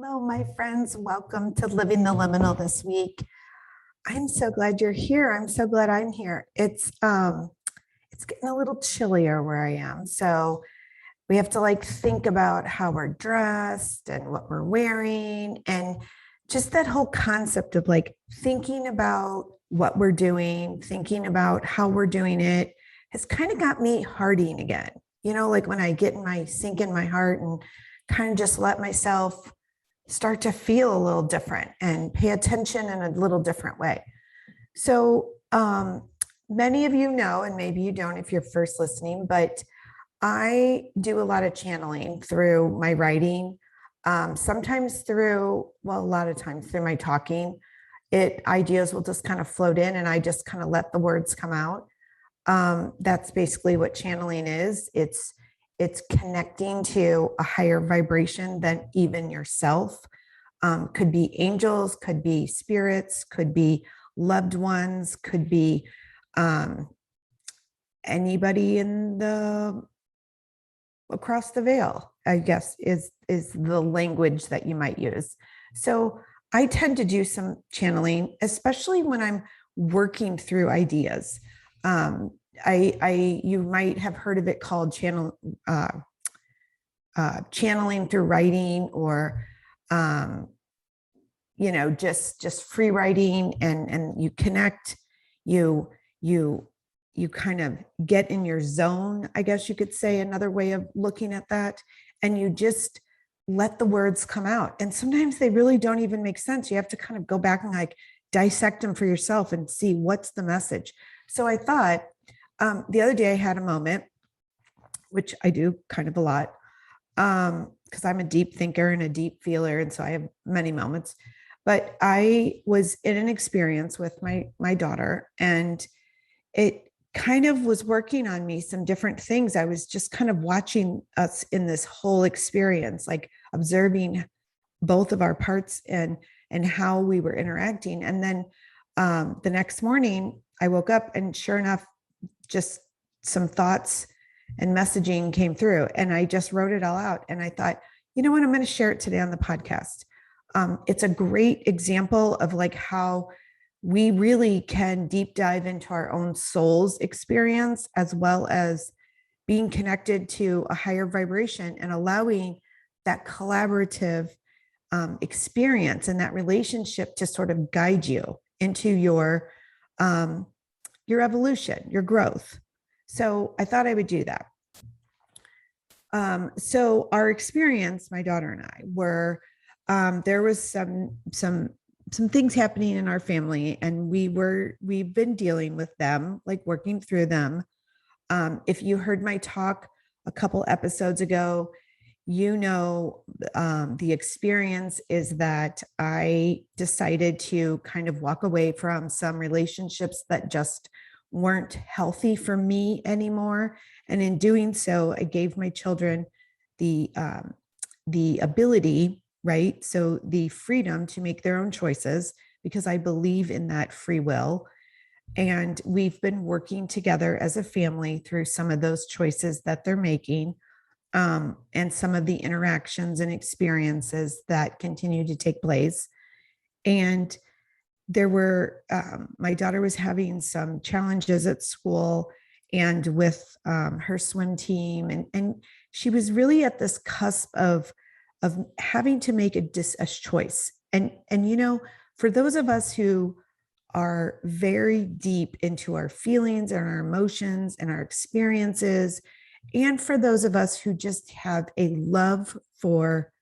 Hello, my friends. Welcome to Living the Liminal this week. I'm so glad you're here. I'm so glad I'm here. It's getting a little chillier where I am. So we have to think about how we're dressed and what we're wearing, and just that whole concept of thinking about what we're doing, thinking about how we're doing it has kind of got me hearting again. When I get in my sink in my heart and kind of just let myself start to feel a little different and pay attention in a little different way. So many of you know, and maybe you don't if you're first listening, but I do a lot of channeling through my writing, sometimes a lot of times through my talking. Ideas will just kind of float in and I just kind of let the words come out. That's basically what channeling is. It's connecting to a higher vibration than even yourself. Could be angels, could be spirits, could be loved ones, could be anybody across the veil, I guess is the language that you might use. So I tend to do some channeling, especially when I'm working through ideas. You might have heard of it called channeling through writing, or just free writing, and you connect, you kind of get in your zone, I guess you could say, another way of looking at that, and you just let the words come out. And sometimes they really don't even make sense. You have to kind of go back and dissect them for yourself and see what's the message. So I thought, the other day I had a moment, which I do kind of a lot, because I'm a deep thinker and a deep feeler. And so I have many moments, but I was in an experience with my daughter, and it kind of was working on me some different things. I was just kind of watching us in this whole experience, observing both of our parts and how we were interacting. And then the next morning I woke up, and sure enough, just some thoughts and messaging came through, and I just wrote it all out. And I thought, you know what, I'm going to share it today on the podcast. It's a great example of how we really can deep dive into our own soul's experience, as well as being connected to a higher vibration and allowing that collaborative experience and that relationship to sort of guide you into your evolution, your growth. So I thought I would do that. So our experience, my daughter and I, were there was some things happening in our family, and we've been dealing with them, working through them. If you heard my talk a couple episodes ago, the experience is that I decided to kind of walk away from some relationships that just weren't healthy for me anymore. And in doing so, I gave my children the ability, right? So the freedom to make their own choices, because I believe in that free will. And we've been working together as a family through some of those choices that they're making, and some of the interactions and experiences that continue to take place. And there were, my daughter was having some challenges at school and with her swim team. And she was really at this cusp of having to make a choice. And for those of us who are very deep into our feelings and our emotions and our experiences, and for those of us who just have a love for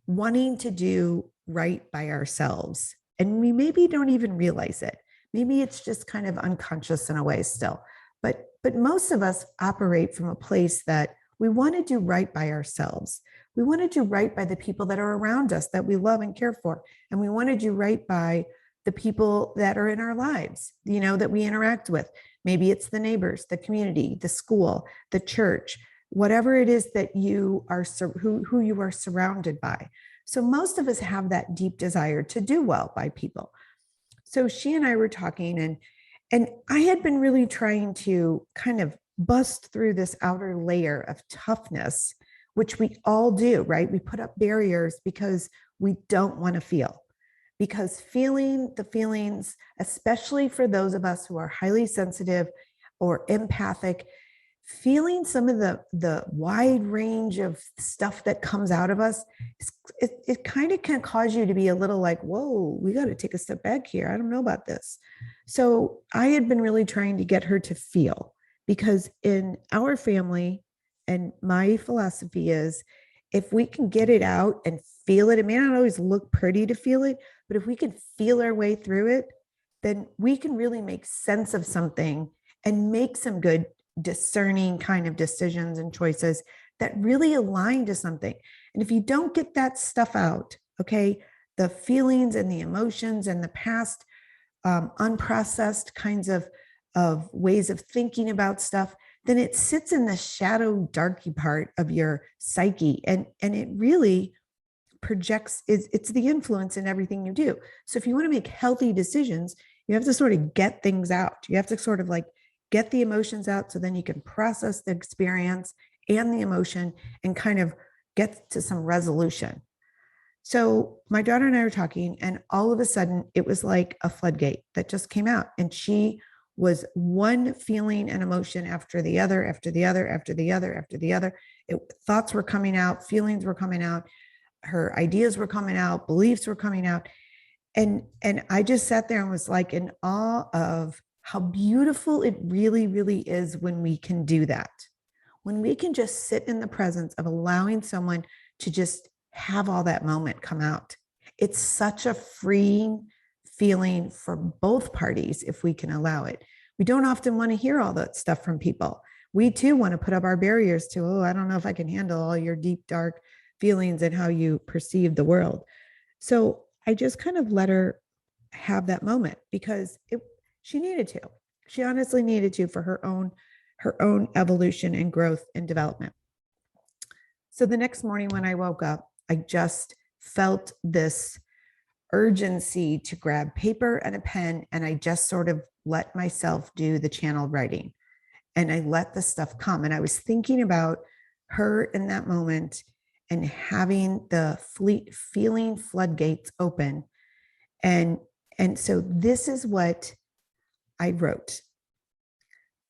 wanting to do right by ourselves, and we maybe don't even realize it. Maybe it's just kind of unconscious in a way still. But most of us operate from a place that we want to do right by ourselves. We want to do right by the people that are around us that we love and care for. And we want to do right by the people that are in our lives, that we interact with. Maybe it's the neighbors, the community, the school, the church, whatever it is that you are, who you are surrounded by. So most of us have that deep desire to do well by people. So she and I were talking, and I had been really trying to kind of bust through this outer layer of toughness, which we all do, right? We put up barriers because we don't want to feel, because feeling the feelings, especially for those of us who are highly sensitive or empathic, feeling some of the wide range of stuff that comes out of us, it kind of can cause you to be a little like, whoa, we got to take a step back here. I don't know about this. So I had been really trying to get her to feel, because in our family, and my philosophy is, if we can get it out and feel it, it may not always look pretty to feel it, but if we can feel our way through it, then we can really make sense of something and make some good discerning kind of decisions and choices that really align to something. And if you don't get that stuff out, okay, the feelings and the emotions and the past unprocessed kinds of ways of thinking about stuff, then it sits in the shadow darky part of your psyche, and it really projects, it's the influence in everything you do. So if you want to make healthy decisions, you have to sort of get things out. You have to sort of like get the emotions out, so then you can process the experience and the emotion and kind of get to some resolution. So my daughter and I were talking, and all of a sudden it was like a floodgate that just came out, and she was one feeling and emotion after the other, after the other, after the other, after the other. Thoughts were coming out, feelings were coming out, her ideas were coming out, beliefs were coming out. And I just sat there and was like in awe of how beautiful it really, really is when we can do that. When we can just sit in the presence of allowing someone to just have all that moment come out. It's such a freeing feeling for both parties if we can allow it. We don't often want to hear all that stuff from people. We too want to put up our barriers to, oh, I don't know if I can handle all your deep, dark feelings and how you perceive the world. So I just kind of let her have that moment, because she needed to. She honestly needed to, for her own evolution and growth and development. So the next morning when I woke up, I just felt this urgency to grab paper and a pen, and I just sort of let myself do the channel writing, and I let the stuff come. And I was thinking about her in that moment and having the feeling floodgates open. And so this is what I wrote: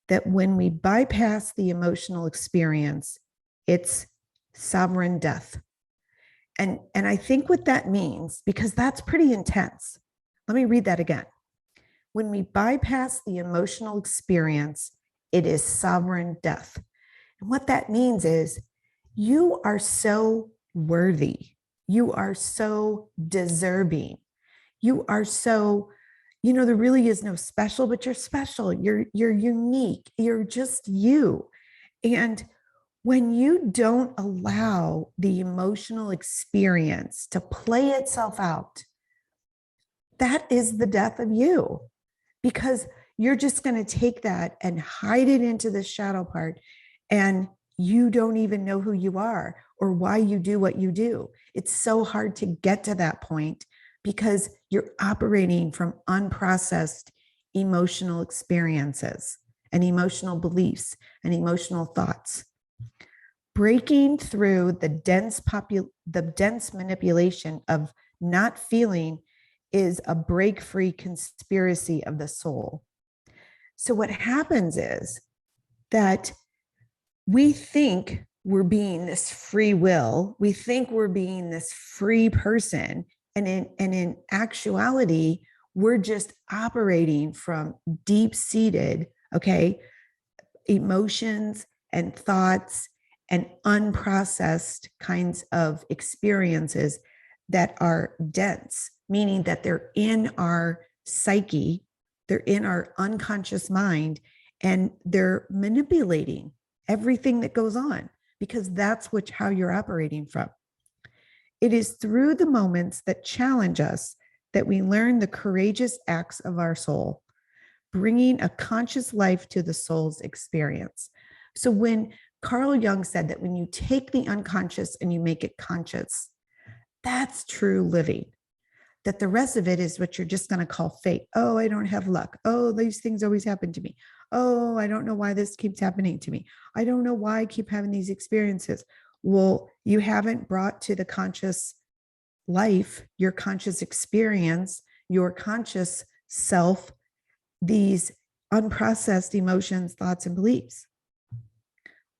that when we bypass the emotional experience, it's sovereign death. And I think what that means, because that's pretty intense. Let me read that again. When we bypass the emotional experience, it is sovereign death. And what that means is, you are so worthy. You are so deserving. You are so, there really is no special, but you're special. You're unique. You're just you. And when you don't allow the emotional experience to play itself out, that is the death of you, because you're just going to take that and hide it into the shadow part, and you don't even know who you are or why you do what you do. It's so hard to get to that point because you're operating from unprocessed emotional experiences and emotional beliefs and emotional thoughts. Breaking through the dense manipulation of not feeling is a break-free conspiracy of the soul. So what happens is that we think we're being this free will. We think we're being this free person. And in actuality, we're just operating from deep-seated, emotions and thoughts and unprocessed kinds of experiences that are dense, meaning that they're in our psyche, they're in our unconscious mind, and they're manipulating everything that goes on, because that's how you're operating from. It is through the moments that challenge us that we learn the courageous acts of our soul, bringing a conscious life to the soul's experience. So when Carl Jung said that when you take the unconscious and you make it conscious, that's true living. That the rest of it is what you're just going to call fate. Oh, I don't have luck. Oh, these things always happen to me. Oh, I don't know why this keeps happening to me. I don't know why I keep having these experiences. Well, you haven't brought to the conscious life, your conscious experience, your conscious self, these unprocessed emotions, thoughts, and beliefs.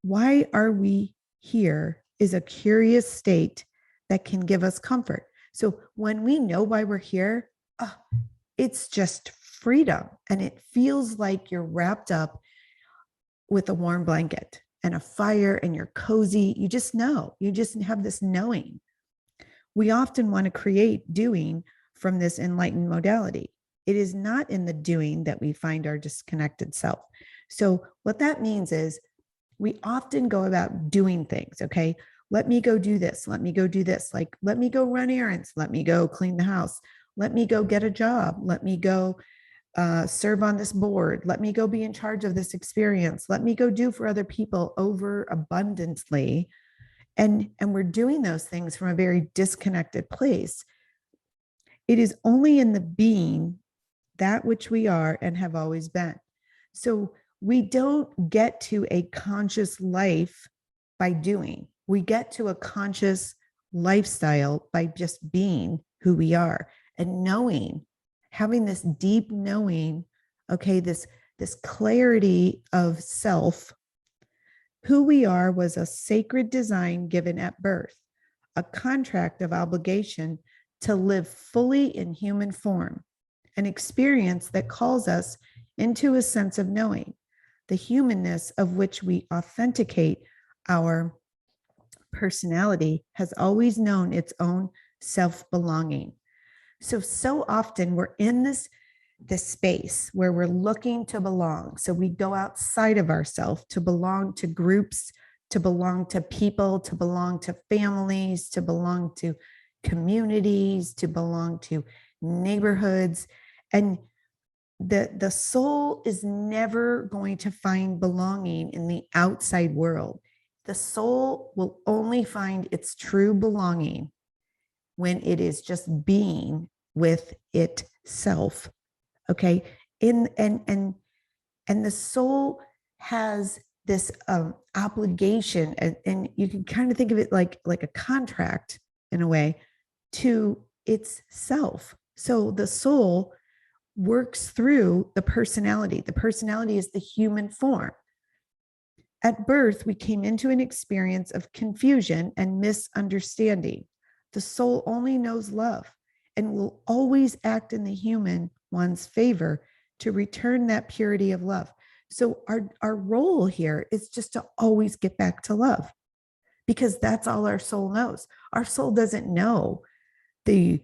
Why are we here is a curious state that can give us comfort. So when we know why we're here, it's just freedom. And it feels like you're wrapped up with a warm blanket and a fire and you're cozy. You just know, you just have this knowing. We often want to create doing from this enlightened modality. It is not in the doing that we find our disconnected self. So what that means is we often go about doing things. Okay. Let me go do this. Let me go do this. Like, let me go run errands. Let me go clean the house. Let me go get a job. Let me go serve on this board. Let me go be in charge of this experience. Let me go do for other people over abundantly. And we're doing those things from a very disconnected place. It is only in the being that which we are and have always been. So we don't get to a conscious life by doing. We get to a conscious lifestyle by just being who we are and knowing, having this deep knowing, okay, this clarity of self. Who we are was a sacred design given at birth, a contract of obligation to live fully in human form, an experience that calls us into a sense of knowing, the humanness of which we authenticate our personality has always known its own self-belonging. So often we're in this space where we're looking to belong. So we go outside of ourselves to belong to groups, to belong to people, to belong to families, to belong to communities, to belong to neighborhoods. And the soul is never going to find belonging in the outside world. The soul will only find its true belonging when it is just being with itself. Okay. And the soul has this obligation, and you can kind of think of it like a contract in a way to its self. So the soul works through the personality. The personality is the human form. At birth, we came into an experience of confusion and misunderstanding. The soul only knows love and will always act in the human one's favor to return that purity of love. So our role here is just to always get back to love, because that's all our soul knows. Our soul doesn't know the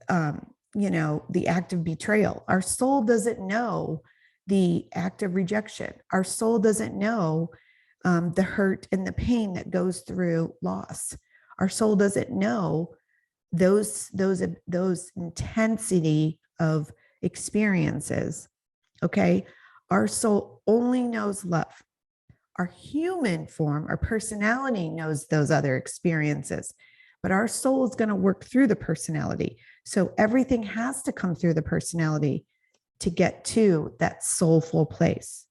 act of betrayal. Our soul doesn't know the act of rejection. Our soul doesn't know the hurt and the pain that goes through loss. Our soul doesn't know those intensity of experiences. Okay. Our soul only knows love. Our human form, our personality knows those other experiences, but our soul is going to work through the personality. So everything has to come through the personality to get to that soulful place.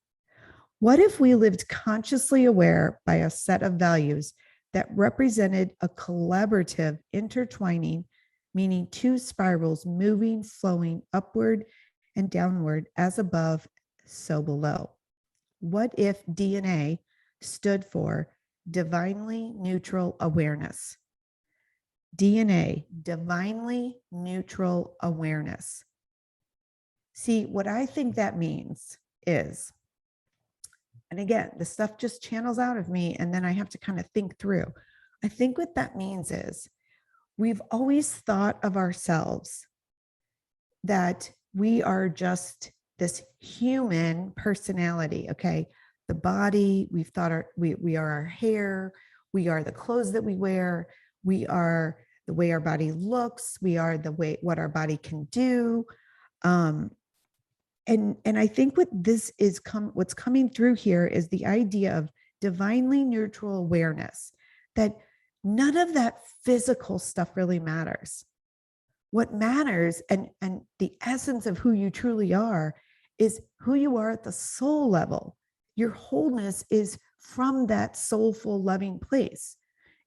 What if we lived consciously aware by a set of values that represented a collaborative intertwining, meaning two spirals moving, flowing upward and downward as above, so below? What if DNA stood for divinely neutral awareness? DNA, divinely neutral awareness. See, what I think that means is, and again, the stuff just channels out of me, and then I have to kind of think through. I think what that means is we've always thought of ourselves that we are just this human personality, okay? The body, we've thought we are our hair, we are the clothes that we wear, we are the way our body looks, we are the way what our body can do. And I think what's coming through here is the idea of divinely neutral awareness, that none of that physical stuff really matters. What matters and the essence of who you truly are is who you are at the soul level. Your wholeness is from that soulful, loving place.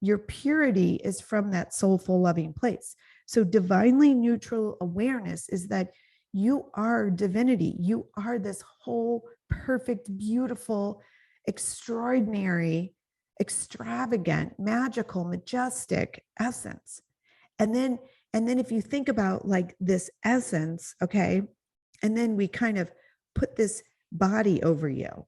Your purity is from that soulful, loving place. So divinely neutral awareness is that you are divinity. You are this whole perfect, beautiful, extraordinary, extravagant, magical, majestic essence. And then if you think about like this essence, okay, and then we kind of put this body over you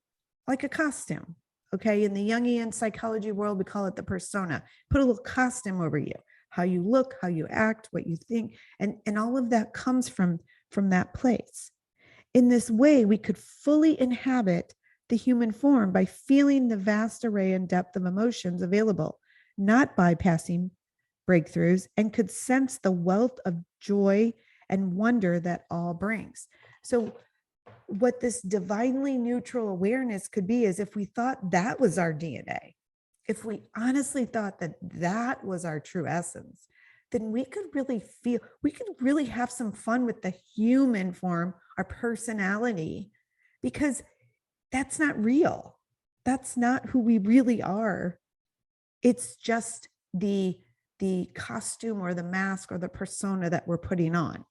like a costume. Okay. In the Jungian psychology world, we call it the persona. Put a little costume over you, how you look, how you act, what you think. And all of that comes from that place. In this way, we could fully inhabit the human form by feeling the vast array and depth of emotions available, not bypassing breakthroughs, and could sense the wealth of joy and wonder that all brings. So what this divinely neutral awareness could be is if we thought that was our DNA, if we honestly thought that that was our true essence, then we could really have some fun with the human form, our personality, because that's not real. That's not who we really are. It's just the costume or the mask or the persona that we're putting on.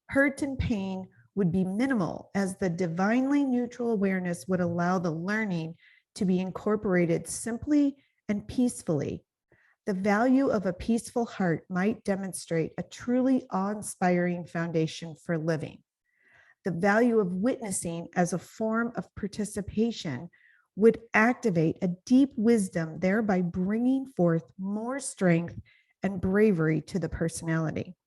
Hurt and pain would be minimal, as the divinely neutral awareness would allow the learning to be incorporated simply and peacefully. The value of a peaceful heart might demonstrate a truly awe-inspiring foundation for living. The value of witnessing as a form of participation would activate a deep wisdom, thereby bringing forth more strength and bravery to the personality.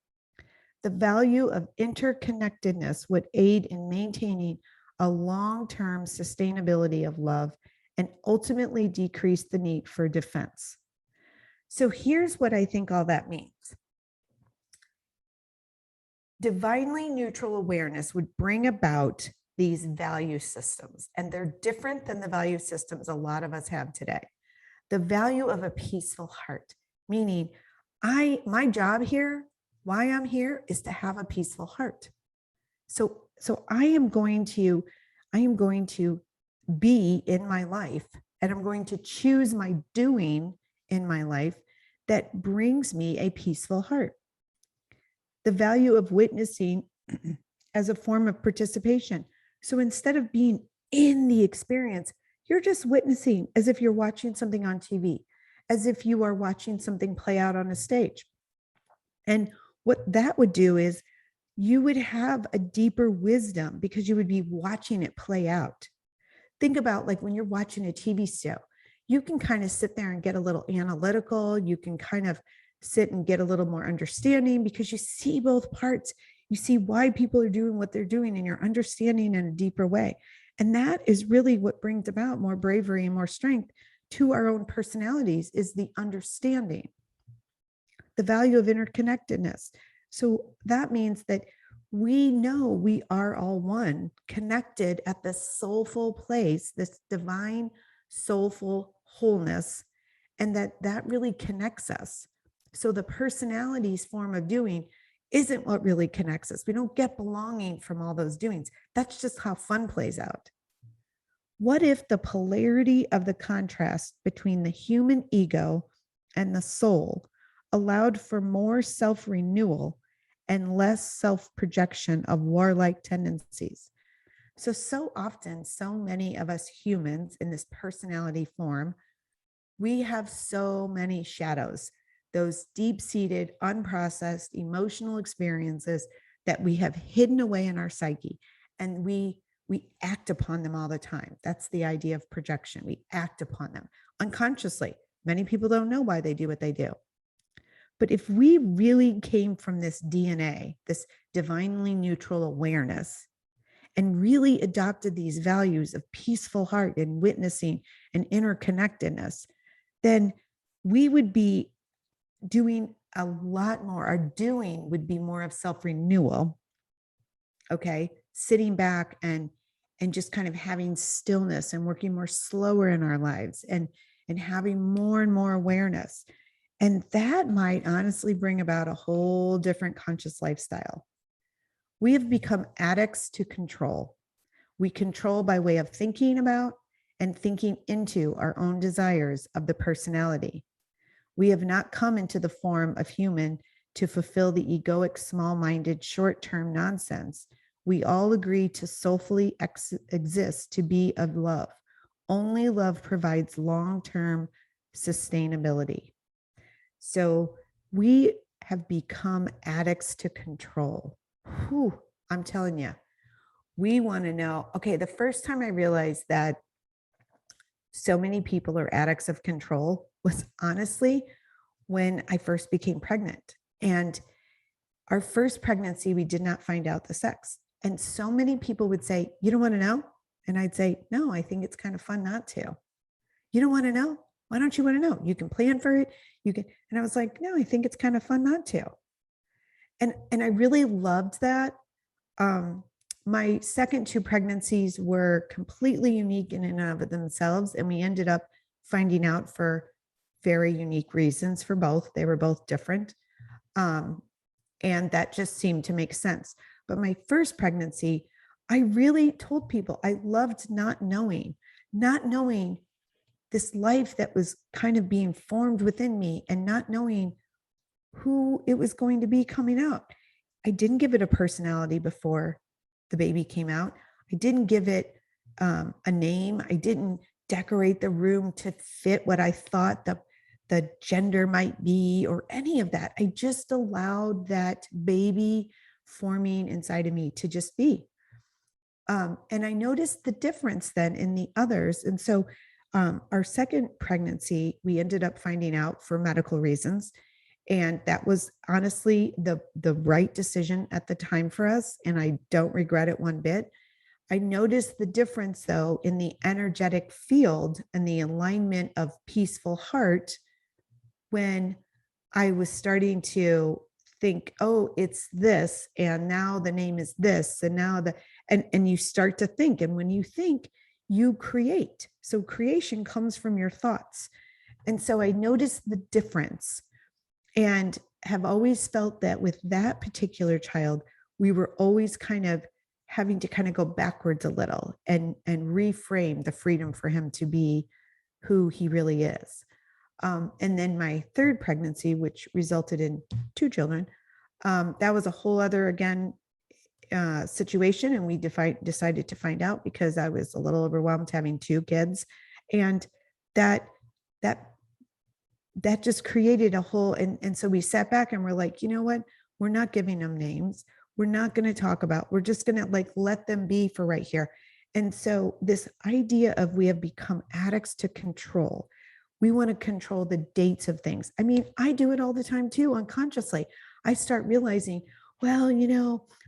The value of interconnectedness would aid in maintaining a long-term sustainability of love and ultimately decrease the need for defense. So here's what I think all that means. Divinely neutral awareness would bring about these value systems, and they're different than the value systems a lot of us have today. The value of a peaceful heart, meaning my job here, why I'm here, is to have a peaceful heart. So I am going to be in my life, and I'm going to choose my doing in my life that brings me a peaceful heart. The value of witnessing as a form of participation. So instead of being in the experience, you're just witnessing as if you're watching something on TV, as if you are watching something play out on a stage. And what that would do is you would have a deeper wisdom because you would be watching it play out. Think about like when you're watching a TV show, you can kind of sit there and get a little analytical. You can kind of sit and get a little more understanding because you see both parts. You see why people are doing what they're doing, and you're understanding in a deeper way. And that is really what brings about more bravery and more strength to our own personalities, is the understanding. The value of interconnectedness. So that means that we know we are all one, connected at this soulful place, this divine soulful wholeness, and that really connects us. So the personality's form of doing isn't what really connects us. We don't get belonging from all those doings. That's just how fun plays out. What if the polarity of the contrast between the human ego and the soul allowed for more self-renewal and less self-projection of warlike tendencies? So often, so many of us humans in this personality form, we have so many shadows, those deep-seated, unprocessed emotional experiences that we have hidden away in our psyche, and we act upon them all the time. That's the idea of projection. We act upon them unconsciously. Many people don't know why they do what they do. But if we really came from this DNA, this divinely neutral awareness, and really adopted these values of peaceful heart and witnessing and interconnectedness, then we would be doing a lot more. Our doing would be more of self-renewal, okay? Sitting back and just kind of having stillness and working more slower in our lives and having more and more awareness. And that might honestly bring about a whole different conscious lifestyle. We have become addicts to control. We control by way of thinking about and thinking into our own desires of the personality. We have not come into the form of human to fulfill the egoic, small-minded, short-term nonsense. We all agree to soulfully exist to be of love. Only love provides long-term sustainability. So we have become addicts to control. Whew, I'm telling you, we want to know. Okay, the first time I realized that so many people are addicts of control was honestly when I first became pregnant. And our first pregnancy, we did not find out the sex. And so many people would say, "You don't want to know?" And I'd say, "No, I think it's kind of fun not to." "You don't want to know? Why don't you want to know? You can plan for it. You can." And I was like, "No, I think it's kind of fun not to." And I really loved that. My second two pregnancies were completely unique in and of themselves. And we ended up finding out for very unique reasons for both. They were both different. And that just seemed to make sense. But my first pregnancy, I really told people I loved not knowing this life that was kind of being formed within me and not knowing who it was going to be coming out. I didn't give it a personality before the baby came out. I didn't give it a name. I didn't decorate the room to fit what I thought the gender might be or any of that. I just allowed that baby forming inside of me to just be. And I noticed the difference then in the others. And so our second pregnancy, we ended up finding out for medical reasons. And that was honestly the right decision at the time for us. And I don't regret it one bit. I noticed the difference though in the energetic field and the alignment of peaceful heart when I was starting to think, oh, it's this, and now the name is this, and now and you start to think. And when you think, you create. So creation comes from your thoughts. And so I noticed the difference and have always felt that with that particular child, we were always kind of having to kind of go backwards a little and reframe the freedom for him to be who he really is. And then my third pregnancy, which resulted in two children, that was a whole other, again, situation. And we decided to find out because I was a little overwhelmed having two kids. And that just created a whole, and so we sat back and we're like, you know what? We're not giving them names. We're not going to talk about, we're just going to like let them be for right here. And so this idea of we have become addicts to control. We want to control the dates of things. I mean, I do it all the time too, unconsciously. I start realizing, well,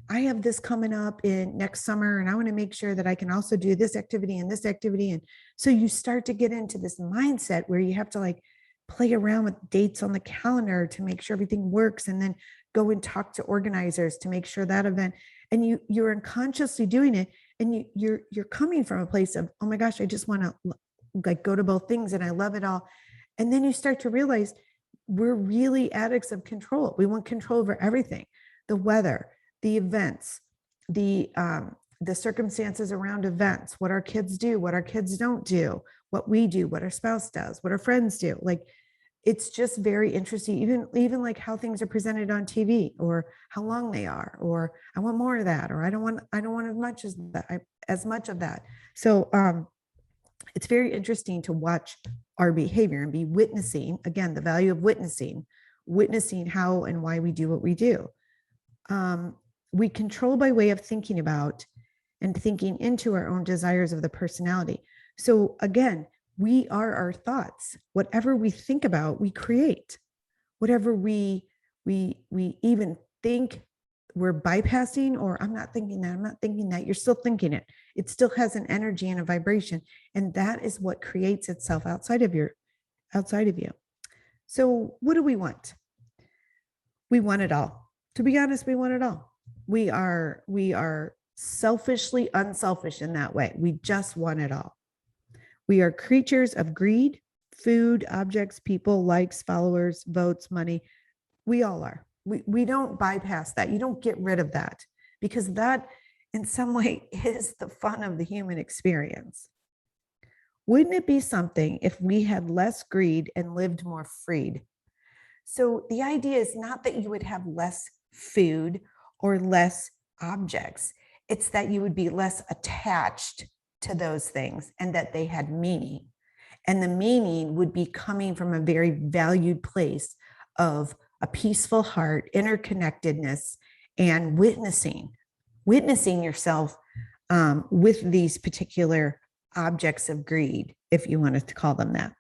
I have this coming up in next summer, and I want to make sure that I can also do this activity and this activity. And so you start to get into this mindset where you have to like play around with dates on the calendar to make sure everything works, and then go and talk to organizers to make sure that event. And you're unconsciously doing it, and you're coming from a place of, oh my gosh, I just want to like go to both things and I love it all. And then you start to realize we're really addicts of control. We want control over everything, the weather, the events, the circumstances around events, what our kids do, what our kids don't do, what we do, what our spouse does, what our friends do. Like, it's just very interesting, even like how things are presented on TV, or how long they are, or I want more of that, or I don't want as much of that. So it's very interesting to watch our behavior and be witnessing, again, the value of witnessing how and why we do what we do. We control by way of thinking about and thinking into our own desires of the personality. So again, we are our thoughts. Whatever we think about, we create. Whatever we even think we're bypassing, or I'm not thinking that, you're still thinking it. It still has an energy and a vibration. And that is what creates itself outside of you. So what do we want? We want it all. To be honest, we want it all. We are selfishly unselfish in that way. We just want it all. We are creatures of greed, food, objects, people, likes, followers, votes, money. We all are. We don't bypass that. You don't get rid of that, because that in some way is the fun of the human experience. Wouldn't it be something if we had less greed and lived more freed? So the idea is not that you would have less food or less objects. It's that you would be less attached to those things and that they had meaning. And the meaning would be coming from a very valued place of a peaceful heart, interconnectedness, and witnessing yourself with these particular objects of greed, if you wanted to call them that.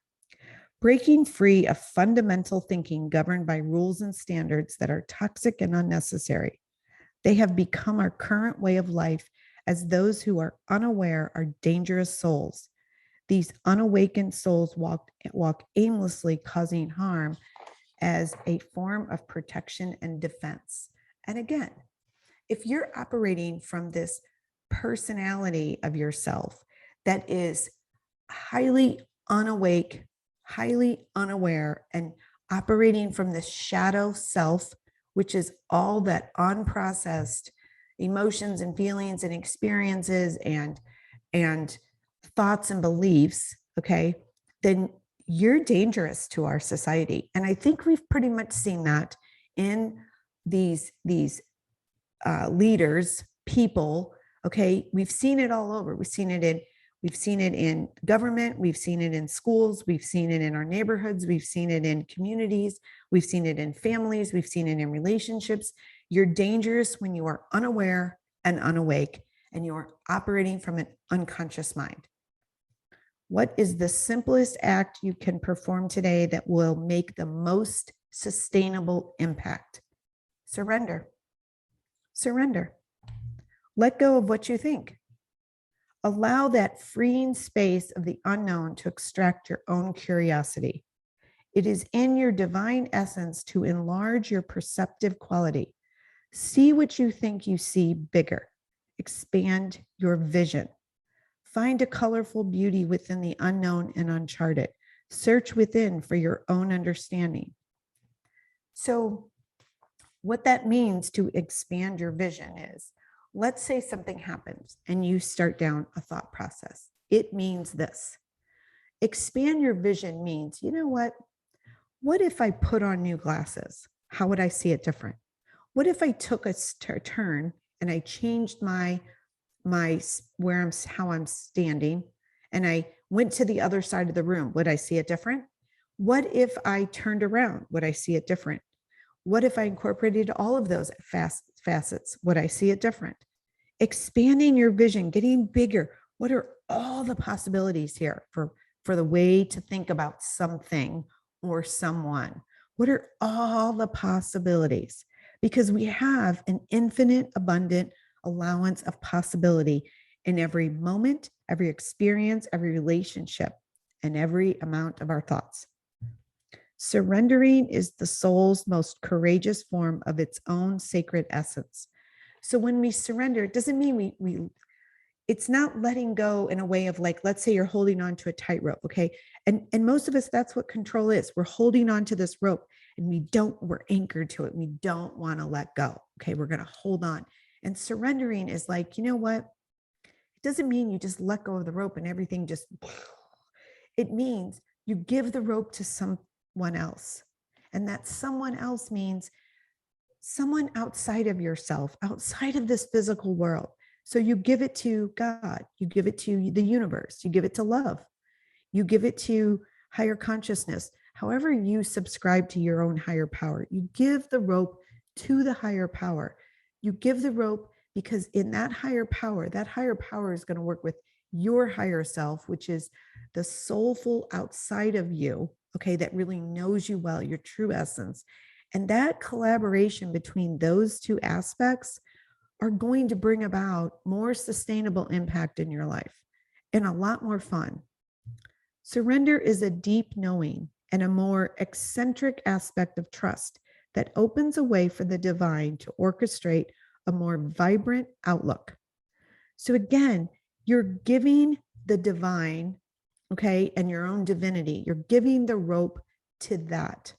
Breaking free of fundamental thinking governed by rules and standards that are toxic and unnecessary. They have become our current way of life, as those who are unaware are dangerous souls. These unawakened souls walk aimlessly, causing harm as a form of protection and defense. And again, if you're operating from this personality of yourself that is highly unawake, highly unaware, and operating from the shadow self, which is all that unprocessed emotions and feelings and experiences and thoughts and beliefs, okay, then you're dangerous to our society. And I think we've pretty much seen that in these leaders, people, okay, we've seen it all over. We've seen it in government, we've seen it in schools, we've seen it in our neighborhoods, we've seen it in communities, we've seen it in families, we've seen it in relationships. You're dangerous when you are unaware and unawake, and you are operating from an unconscious mind. What is the simplest act you can perform today that will make the most sustainable impact? Surrender. Surrender. Let go of what you think. Allow that freeing space of the unknown to extract your own curiosity. It is in your divine essence to enlarge your perceptive quality. See what you think you see bigger. Expand your vision. Find a colorful beauty within the unknown and uncharted. Search within for your own understanding. So, what that means to expand your vision is, let's say something happens and you start down a thought process. It means this. Expand your vision means, you know what? What if I put on new glasses? How would I see it different? What if I took a turn and I changed how I'm standing, and I went to the other side of the room? Would I see it different? What if I turned around? Would I see it different? What if I incorporated all of those facets? Would I see it different? Expanding your vision, getting bigger. What are all the possibilities here for the way to think about something or someone? What are all the possibilities? Because we have an infinite, abundant allowance of possibility in every moment, every experience, every relationship, and every amount of our thoughts. Surrendering is the soul's most courageous form of its own sacred essence. So when we surrender, it doesn't mean it's not letting go in a way of, like, let's say you're holding on to a tightrope, okay? And most of us, that's what control is. We're holding on to this rope and we're anchored to it. We don't want to let go, okay? We're going to hold on. And surrendering is like, you know what? It doesn't mean you just let go of the rope and everything just, it means you give the rope to someone else. And that someone else means someone outside of yourself, outside of this physical world. So you give it to God, you give it to the universe, you give it to love, you give it to higher consciousness. However you subscribe to your own higher power, you give the rope to the higher power. You give the rope because in that higher power is going to work with your higher self, which is the soulful outside of you, okay, that really knows you well, your true essence. And that collaboration between those two aspects are going to bring about more sustainable impact in your life and a lot more fun. Surrender is a deep knowing and a more eccentric aspect of trust that opens a way for the divine to orchestrate a more vibrant outlook. So again, you're giving the divine, okay, and your own divinity, you're giving the rope to that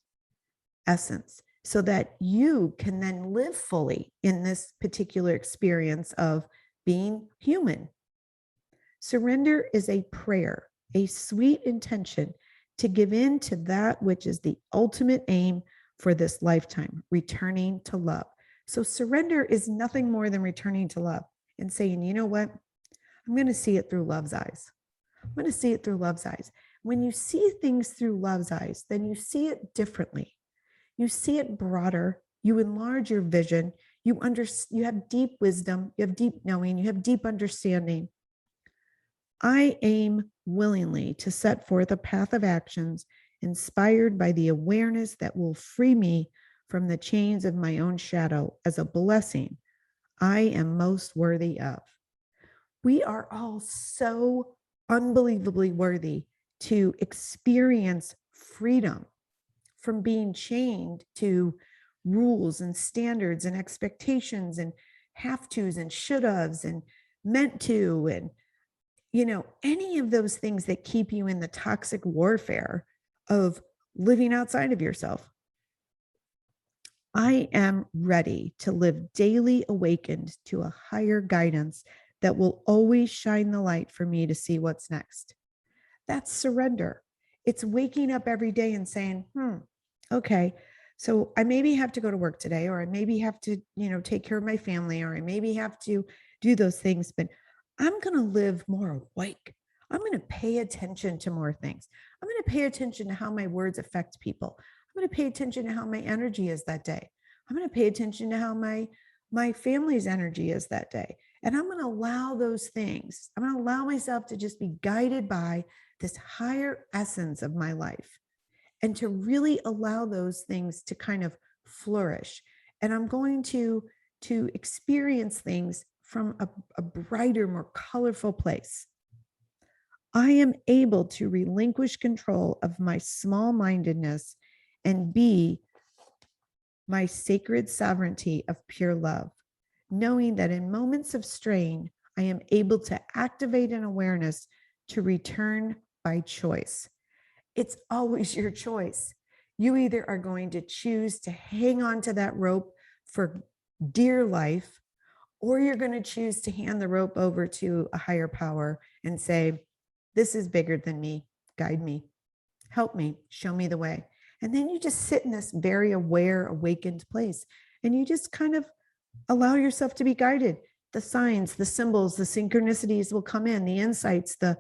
essence so that you can then live fully in this particular experience of being human. Surrender is a prayer, a sweet intention to give in to that which is the ultimate aim for this lifetime, returning to love. So surrender is nothing more than returning to love and saying, you know what? I'm going to see it through love's eyes. I'm going to see it through love's eyes. When you see things through love's eyes, then you see it differently. You see it broader. You enlarge your vision. You have deep wisdom. You have deep knowing. You have deep understanding. I aim willingly to set forth a path of actions inspired by the awareness that will free me from the chains of my own shadow as a blessing I am most worthy of. We are all so unbelievably worthy to experience freedom from being chained to rules and standards and expectations and have tos and should haves and meant to, and any of those things that keep you in the toxic warfare of living outside of yourself. I am ready to live daily awakened to a higher guidance that will always shine the light for me to see what's next. That's surrender. It's waking up every day and saying, okay, so I maybe have to go to work today, or I maybe have to, take care of my family, or I maybe have to do those things, but I'm going to live more awake. I'm going to pay attention to more things. I'm going to pay attention to how my words affect people. I'm going to pay attention to how my energy is that day. I'm going to pay attention to how my family's energy is that day. And I'm going to allow those things. I'm going to allow myself to just be guided by this higher essence of my life, and to really allow those things to kind of flourish. And I'm going to experience things from a brighter, more colorful place. I am able to relinquish control of my small-mindedness and be my sacred sovereignty of pure love, knowing that in moments of strain, I am able to activate an awareness to return by choice. It's always your choice. You either are going to choose to hang on to that rope for dear life, or you're going to choose to hand the rope over to a higher power and say, this is bigger than me. Guide me, help me, show me the way. And then you just sit in this very aware, awakened place, and you just kind of allow yourself to be guided. The signs, the symbols, the synchronicities will come in, the insights, the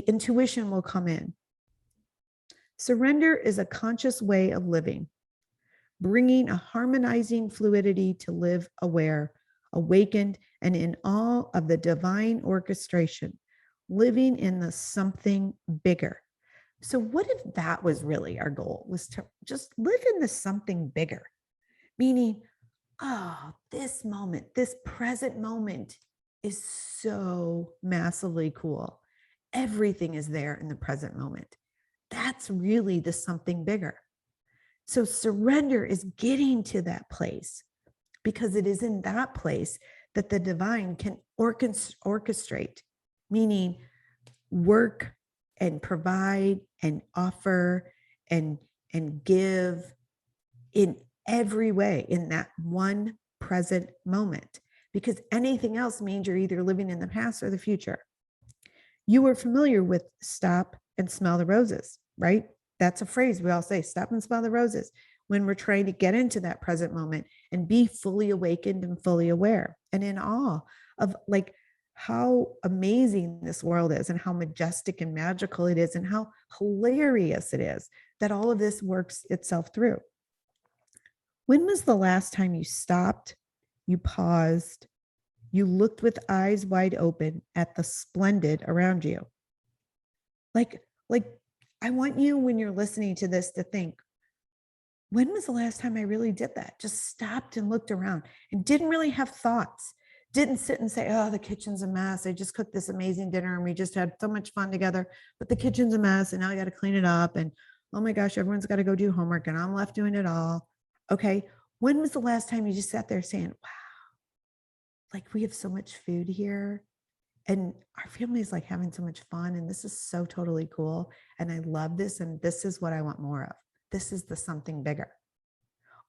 intuition will come in. Surrender is a conscious way of living, bringing a harmonizing fluidity to live aware, awakened, and in awe of the divine orchestration, living in the something bigger. So what if that was really our goal, was to just live in the something bigger? Meaning, this moment, this present moment is so massively cool. Everything is there in the present moment. That's really the something bigger. So surrender is getting to that place, because it is in that place that the divine can orchestrate, meaning work and provide and offer and give in every way in that one present moment, because anything else means you're either living in the past or the future. You are familiar with stop and smell the roses, right? That's a phrase we all say, stop and smell the roses, when we're trying to get into that present moment and be fully awakened and fully aware and in awe of like how amazing this world is and how majestic and magical it is and how hilarious it is that all of this works itself through. When was the last time you stopped, you paused, you looked with eyes wide open at the splendid around you? Like I want you, when you're listening to this, to think, when was the last time I really did that? Just stopped and looked around and didn't really have thoughts. Didn't sit and say, oh, the kitchen's a mess. I just cooked this amazing dinner and we just had so much fun together, but the kitchen's a mess and now I got to clean it up. And oh my gosh, everyone's got to go do homework and I'm left doing it all. Okay. When was the last time you just sat there saying, wow, like we have so much food here and our family is like having so much fun and this is so totally cool. And I love this. And this is what I want more of. This is the something bigger.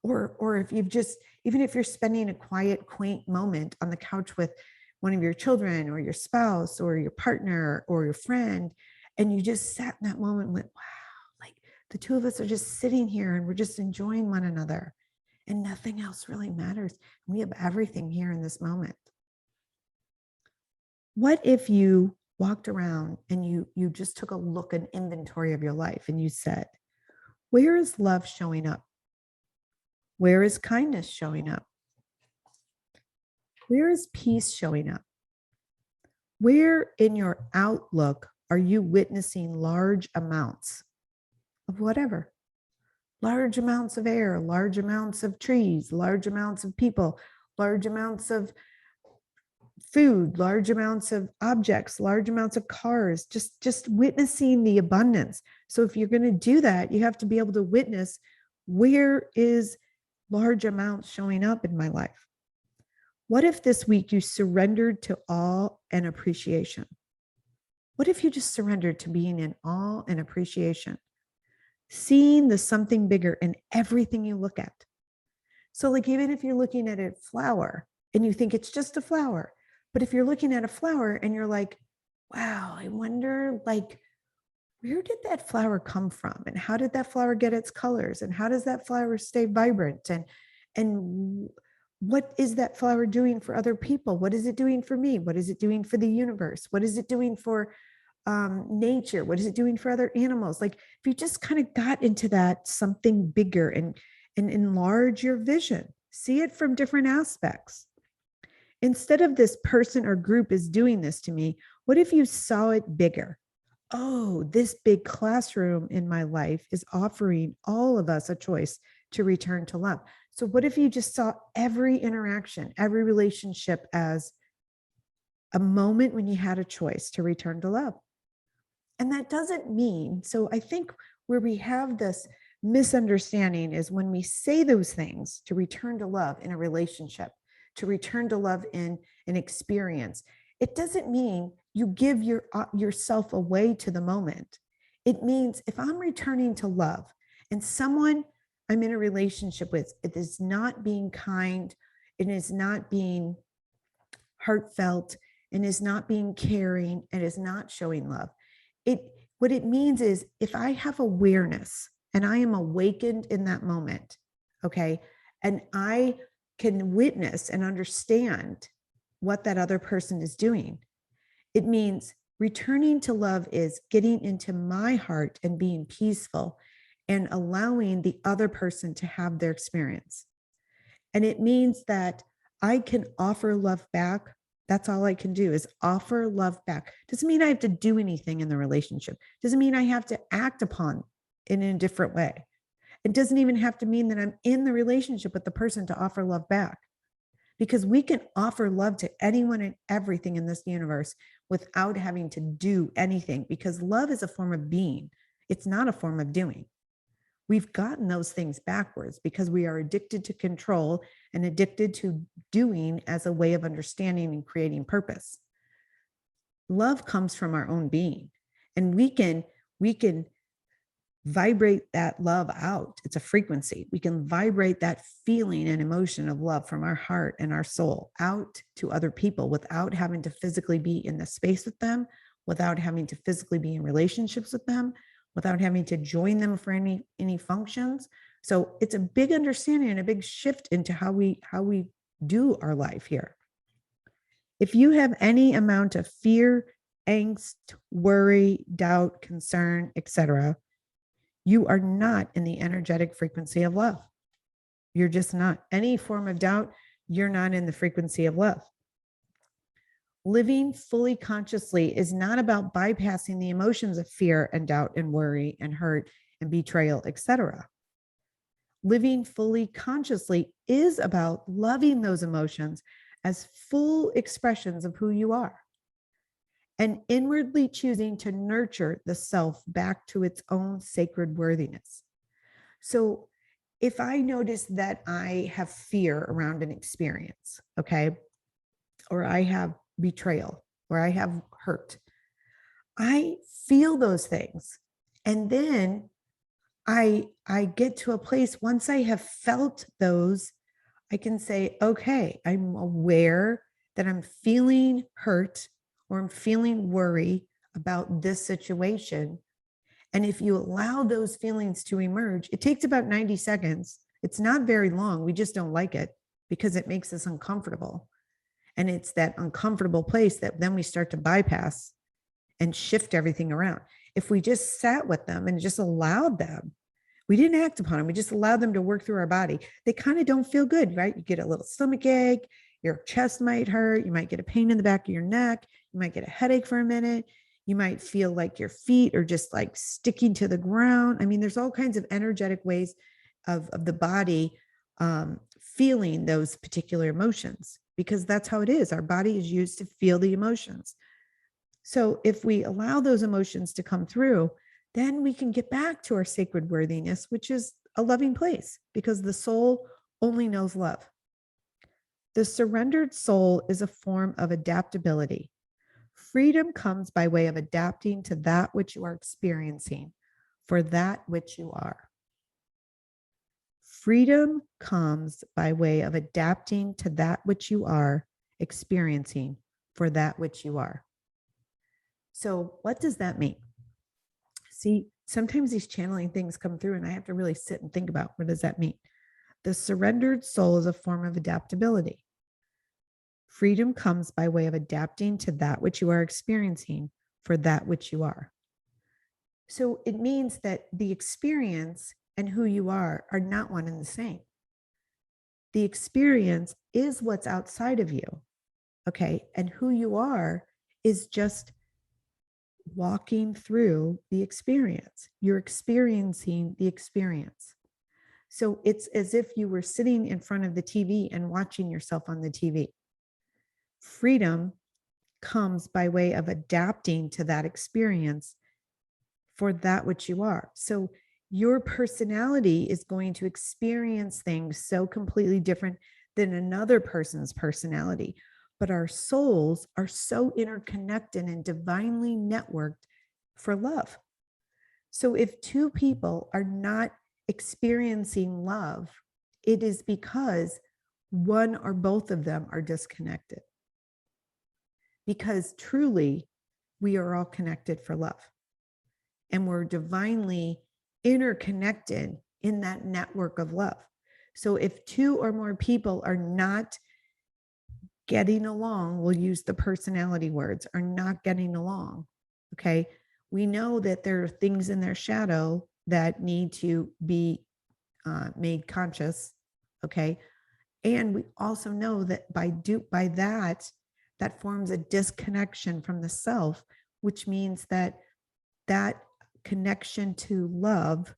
Or if you've just, even if you're spending a quiet, quaint moment on the couch with one of your children or your spouse or your partner or your friend, and you just sat in that moment and went, wow, like The two of us are just sitting here and we're just enjoying one another, and nothing else really matters. We have everything here in this moment. What if you walked around and you just took a look, an inventory of your life, and you said, where is love showing up? Where is kindness showing up? Where is peace showing up? Where in your outlook are you witnessing large amounts of whatever? Large amounts of air, large amounts of trees, large amounts of people, large amounts of food, large amounts of objects, large amounts of cars, just witnessing the abundance. So if you're going to do that, you have to be able to witness, where is large amounts showing up in my life? What if this week you surrendered to awe and appreciation? What if you just surrendered to being in awe and appreciation? Seeing the something bigger in everything you look at. So like, even if you're looking at a flower and you think it's just a flower, but if you're looking at a flower and you're like, wow, I wonder, like, where did that flower come from? And how did that flower get its colors? And how does that flower stay vibrant? And what is that flower doing for other people? What is it doing for me? What is it doing for the universe? What is it doing for nature? What is it doing for other animals? Like, if you just kind of got into that something bigger and enlarge your vision, see it from different aspects. Instead of this person or group is doing this to me, what if you saw it bigger? Oh, this big classroom in my life is offering all of us a choice to return to love. So what if you just saw every interaction, every relationship as a moment when you had a choice to return to love? And that doesn't mean, so I think where we have this misunderstanding is when we say those things, to return to love in a relationship, to return to love in an experience, it doesn't mean you give yourself away to the moment. It means if I'm returning to love and someone I'm in a relationship with, it is not being kind, it is not being heartfelt, and is not being caring, and is not showing love. What it means is, if I have awareness and I am awakened in that moment, okay, and I can witness and understand what that other person is doing, it means returning to love is getting into my heart and being peaceful and allowing the other person to have their experience. And it means that I can offer love back. That's all I can do, is offer love back. Doesn't mean I have to do anything in the relationship. Doesn't mean I have to act upon it in a different way. It doesn't even have to mean that I'm in the relationship with the person to offer love back, because we can offer love to anyone and everything in this universe without having to do anything, because love is a form of being. It's not a form of doing. We've gotten those things backwards because we are addicted to control and addicted to doing as a way of understanding and creating purpose. Love comes from our own being, and we can vibrate that love out. It's a frequency. We can vibrate that feeling and emotion of love from our heart and our soul out to other people without having to physically be in the space with them, without having to physically be in relationships with them, without having to join them for any functions. So it's a big understanding and a big shift into how we do our life here. If you have any amount of fear, angst, worry, doubt, concern, etc., you are not in the energetic frequency of love. You're just not. Any form of doubt, you're not in the frequency of love. Living fully consciously is not about bypassing the emotions of fear and doubt and worry and hurt and betrayal, etc. Living fully consciously is about loving those emotions as full expressions of who you are, and inwardly choosing to nurture the self back to its own sacred worthiness. So if I notice that I have fear around an experience, okay, or I have betrayal, or I have hurt, I feel those things. And then I get to a place, once I have felt those, I can say, okay, I'm aware that I'm feeling hurt or I'm feeling worry about this situation. And if you allow those feelings to emerge, it takes about 90 seconds. It's not very long. We just don't like it because it makes us uncomfortable. And it's that uncomfortable place that then we start to bypass and shift everything around. If we just sat with them and just allowed them, we didn't act upon them, we just allowed them to work through our body, they kind of don't feel good, right? You get a little stomach ache, your chest might hurt, you might get a pain in the back of your neck, you might get a headache for a minute, you might feel like your feet are just like sticking to the ground. I mean, there's all kinds of energetic ways of the body feeling those particular emotions, because that's how it is. Our body is used to feel the emotions. So if we allow those emotions to come through, then we can get back to our sacred worthiness, which is a loving place, because the soul only knows love. The surrendered soul is a form of adaptability. Freedom comes by way of adapting to that which you are experiencing for that which you are. Freedom comes by way of adapting to that which you are experiencing for that which you are. So what does that mean? See, sometimes these channeling things come through and I have to really sit and think about, what does that mean? The surrendered soul is a form of adaptability. Freedom comes by way of adapting to that which you are experiencing for that which you are. So it means that the experience and who you are not one and the same. The experience is what's outside of you, okay? And who you are is just walking through the experience. You're experiencing the experience. So it's as if you were sitting in front of the TV and watching yourself on the TV. Freedom comes by way of adapting to that experience for that which you are. So your personality is going to experience things so completely different than another person's personality. But our souls are so interconnected and divinely networked for love. So if two people are not experiencing love, it is because one or both of them are disconnected. Because truly, we are all connected for love. And we're divinely interconnected in that network of love. So if two or more people are not getting along, we'll use the personality words, are not getting along, okay? We know that there are things in their shadow that need to be made conscious, okay? And we also know that by that forms a disconnection from the self, which means that connection to love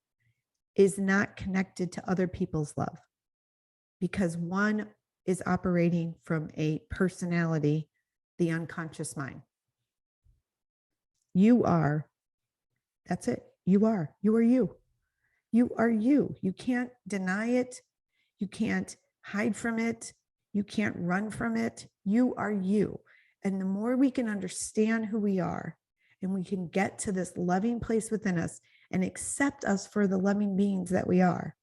is not connected to other people's love, because one is operating from a personality, the unconscious mind. You are, that's it. You are you. You are you. You can't deny it. You can't hide from it. You can't run from it. You are you. And the more we can understand who we are, and we can get to this loving place within us and accept us for the loving beings that we are,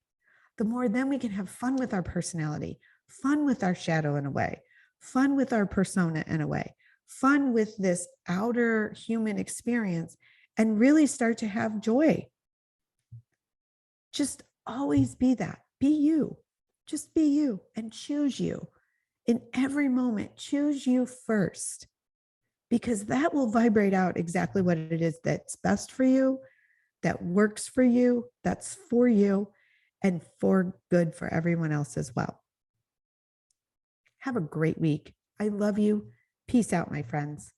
the more then we can have fun with our personality, fun with our shadow in a way, fun with our persona in a way, fun with this outer human experience, and really start to have joy. Just always be that. Be you. Just be you and choose you. In every moment, choose you first, because that will vibrate out exactly what it is that's best for you, that works for you, that's for you, and for good for everyone else as well. Have a great week. I love you. Peace out, my friends.